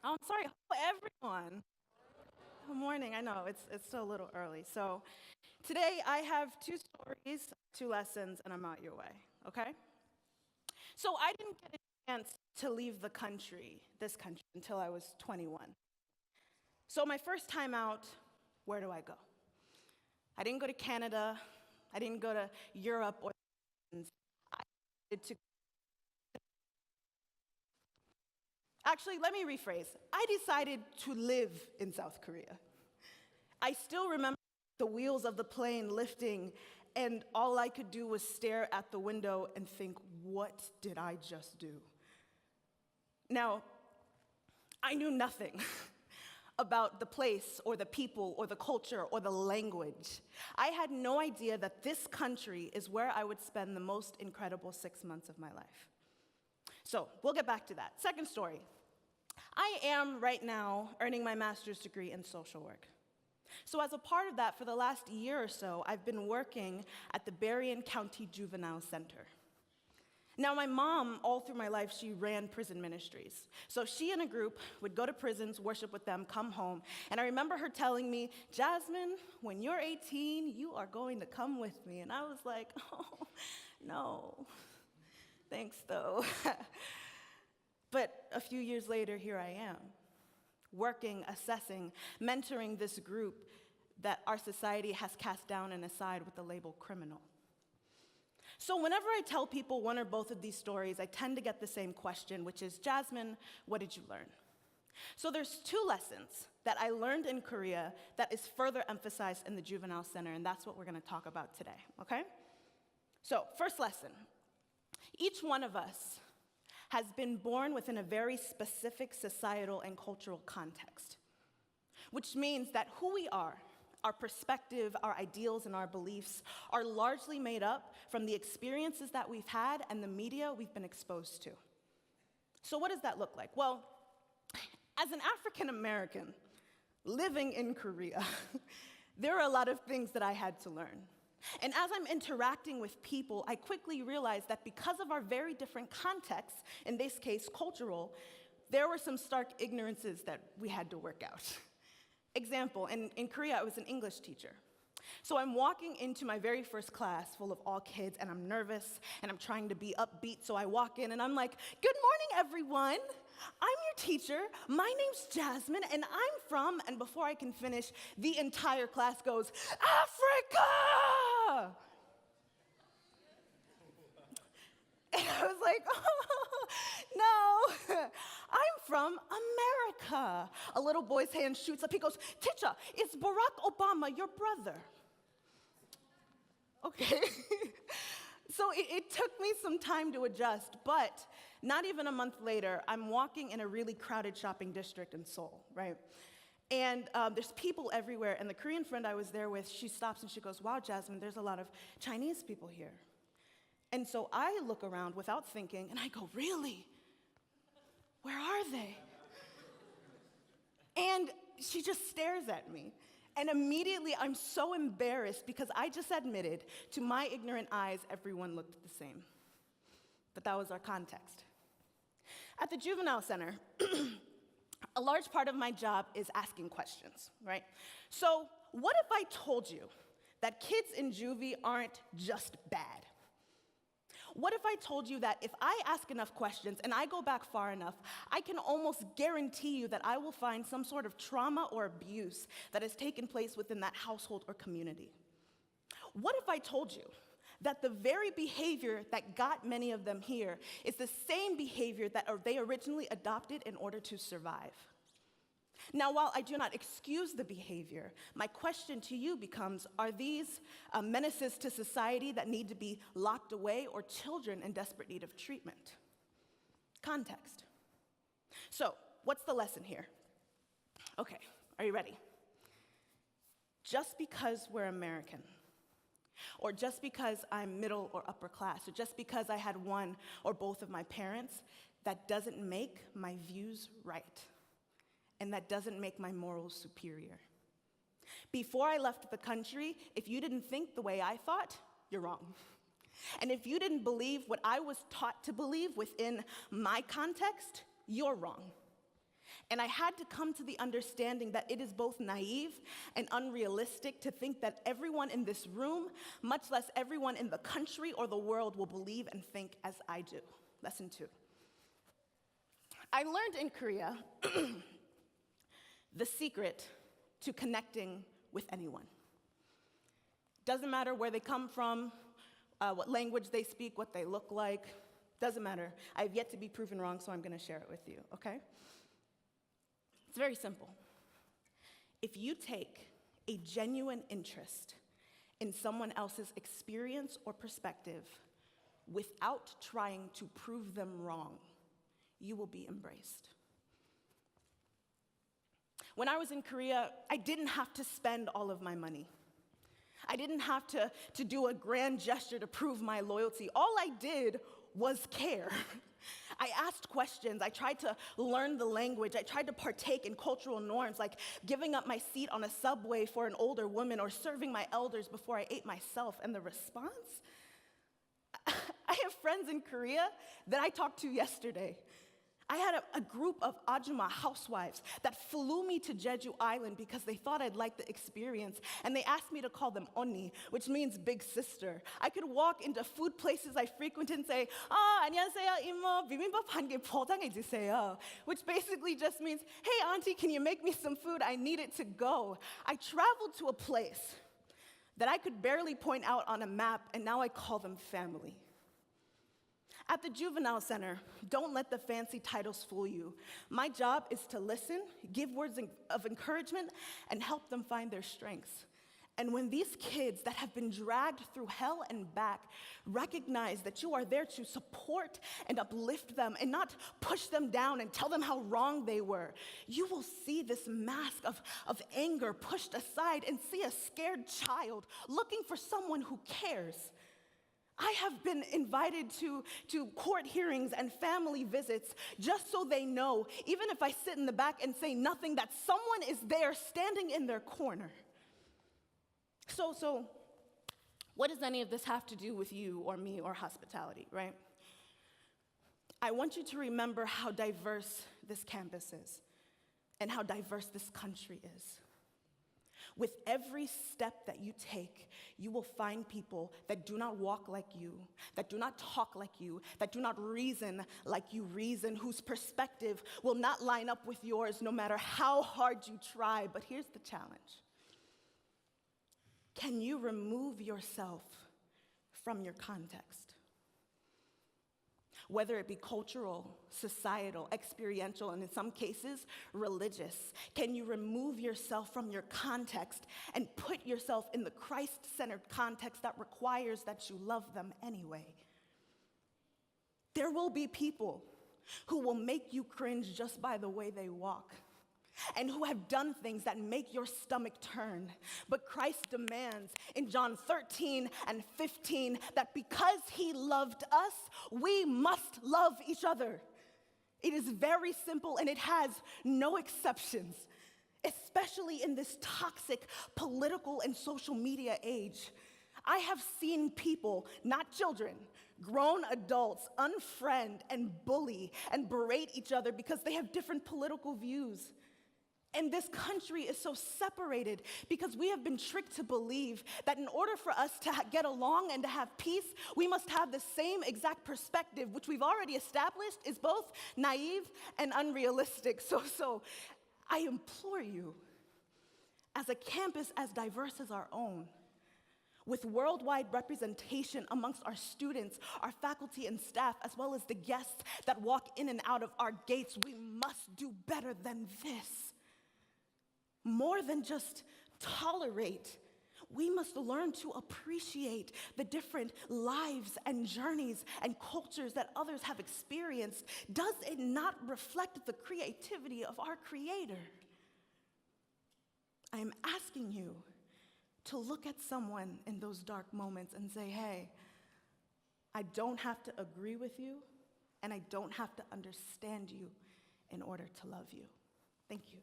Sorry, hello everyone. Good morning. I know it's still a little early. So today I have two stories, two lessons, and I'm out your way. Okay? So I didn't get a chance to leave this country, until I was 21. So my first time out, where do I go? I didn't go to Canada. I didn't go to Europe or I did to Actually, let me rephrase. I decided to live in South Korea. I still remember the wheels of the plane lifting, and all I could do was stare at the window and think, what did I just do? Now, I knew nothing about the place or the people or the culture or the language. I had no idea that this country is where I would spend the most incredible 6 months of my life. So we'll get back to that. Second story. I am right now earning my master's degree in social work. So as a part of that, for the last year or so, I've been working at the Berrien County Juvenile Center. Now, my mom, all through my life, she ran prison ministries. So she and a group would go to prisons, worship with them, come home. And I remember her telling me, Jasmin, when you're 18, you are going to come with me. And I was like, oh, no, thanks though. But a few years later, here I am, working, assessing, mentoring this group that our society has cast down and aside with the label criminal. So whenever I tell people one or both of these stories, I tend to get the same question, which is, Jasmin, what did you learn? So there's two lessons that I learned in Korea that is further emphasized in the juvenile center, and that's what we're gonna talk about today, okay? So first lesson, each one of us has been born within a very specific societal and cultural context, which means that who we are, our perspective, our ideals, and our beliefs are largely made up from the experiences that we've had and the media we've been exposed to. So what does that look like? Well, as an African American living in Korea, there are a lot of things that I had to learn. And as I'm interacting with people, I quickly realized that because of our very different contexts, in this case cultural, there were some stark ignorances that we had to work out. Example, in Korea, I was an English teacher. So I'm walking into my very first class full of all kids, and I'm nervous, and I'm trying to be upbeat, so I walk in, and I'm like, good morning, everyone. I'm your teacher. My name's Jasmin, and I'm from, and before I can finish, the entire class goes, Africa! And I was like, oh, no, I'm from America. A little boy's hand shoots up. He goes, teacher, is Barack Obama your brother? Okay. So it took me some time to adjust, but not even a month later, I'm walking in a really crowded shopping district in Seoul, right? And there's people everywhere, and the Korean friend I was there with, she stops and she goes, wow, Jasmin, there's a lot of Chinese people here. And so I look around without thinking, and I go, really? Where are they? And she just stares at me. And immediately I'm so embarrassed because I just admitted to my ignorant eyes, everyone looked the same. But that was our context. At the juvenile center, a large part of my job is asking questions, right? So what if I told you that kids in juvie aren't just bad? What if I told you that if I ask enough questions and I go back far enough, I can almost guarantee you that I will find some sort of trauma or abuse that has taken place within that household or community? What if I told you that the very behavior that got many of them here is the same behavior that they originally adopted in order to survive? Now, while I do not excuse the behavior, my question to you becomes, are these menaces to society that need to be locked away or children in desperate need of treatment? Context. So, what's the lesson here? Okay, are you ready? Just because we're American, or just because I'm middle or upper class, or just because I had one or both of my parents, that doesn't make my views right. And that doesn't make my morals superior. Before I left the country, if you didn't think the way I thought, you're wrong. And if you didn't believe what I was taught to believe within my context, you're wrong. And I had to come to the understanding that it is both naive and unrealistic to think that everyone in this room, much less everyone in the country or the world, will believe and think as I do. Lesson 2. I learned in Korea the secret to connecting with anyone. Doesn't matter where they come from, what language they speak, what they look like. Doesn't matter. I've yet to be proven wrong, so I'm going to share it with you, okay? It's very simple. If you take a genuine interest in someone else's experience or perspective without trying to prove them wrong, you will be embraced. When I was in Korea, I didn't have to spend all of my money. I didn't have to do a grand gesture to prove my loyalty. All I did was care. I asked questions. I tried to learn the language. I tried to partake in cultural norms, like giving up my seat on a subway for an older woman or serving my elders before I ate myself. And the response? I have friends in Korea that I talked to yesterday. I had a group of Ajuma housewives that flew me to Jeju Island because they thought I'd like the experience, and they asked me to call them 언니, which means big sister. I could walk into food places I frequent and say, 안녕하세요, 이모, 비빔밥 한 개 포장해 주세요, which basically just means, hey, auntie, can you make me some food? I need it to go. I traveled to a place that I could barely point out on a map, and now I call them family. At the juvenile center, don't let the fancy titles fool you. My job is to listen, give words of encouragement, and help them find their strengths. And when these kids that have been dragged through hell and back recognize that you are there to support and uplift them and not push them down and tell them how wrong they were, you will see this mask of anger pushed aside and see a scared child looking for someone who cares. I have been invited to court hearings and family visits just so they know, even if I sit in the back and say nothing, that someone is there standing in their corner. So what does any of this have to do with you or me or hospitality, right? I want you to remember how diverse this campus is and how diverse this country is. With every step that you take, you will find people that do not walk like you, that do not talk like you, that do not reason like you reason, whose perspective will not line up with yours no matter how hard you try. But here's the challenge. Can you remove yourself from your context? Whether it be cultural, societal, experiential, and in some cases, religious. Can you remove yourself from your context and put yourself in the Christ-centered context that requires that you love them anyway? There will be people who will make you cringe just by the way they walk, and who have done things that make your stomach turn. But Christ demands in John 13 and 15 that because he loved us, we must love each other. It is very simple and it has no exceptions, especially in this toxic political and social media age. I have seen people, not children, grown adults, unfriend and bully and berate each other because they have different political views. And this country is so separated because we have been tricked to believe that in order for us to get along and to have peace, we must have the same exact perspective, which we've already established is both naive and unrealistic. So I implore you, as a campus as diverse as our own, with worldwide representation amongst our students, our faculty and staff, as well as the guests that walk in and out of our gates, we must do better than this. More than just tolerate, we must learn to appreciate the different lives and journeys and cultures that others have experienced. Does it not reflect the creativity of our Creator? I am asking you to look at someone in those dark moments and say, hey, I don't have to agree with you, and I don't have to understand you in order to love you. Thank you.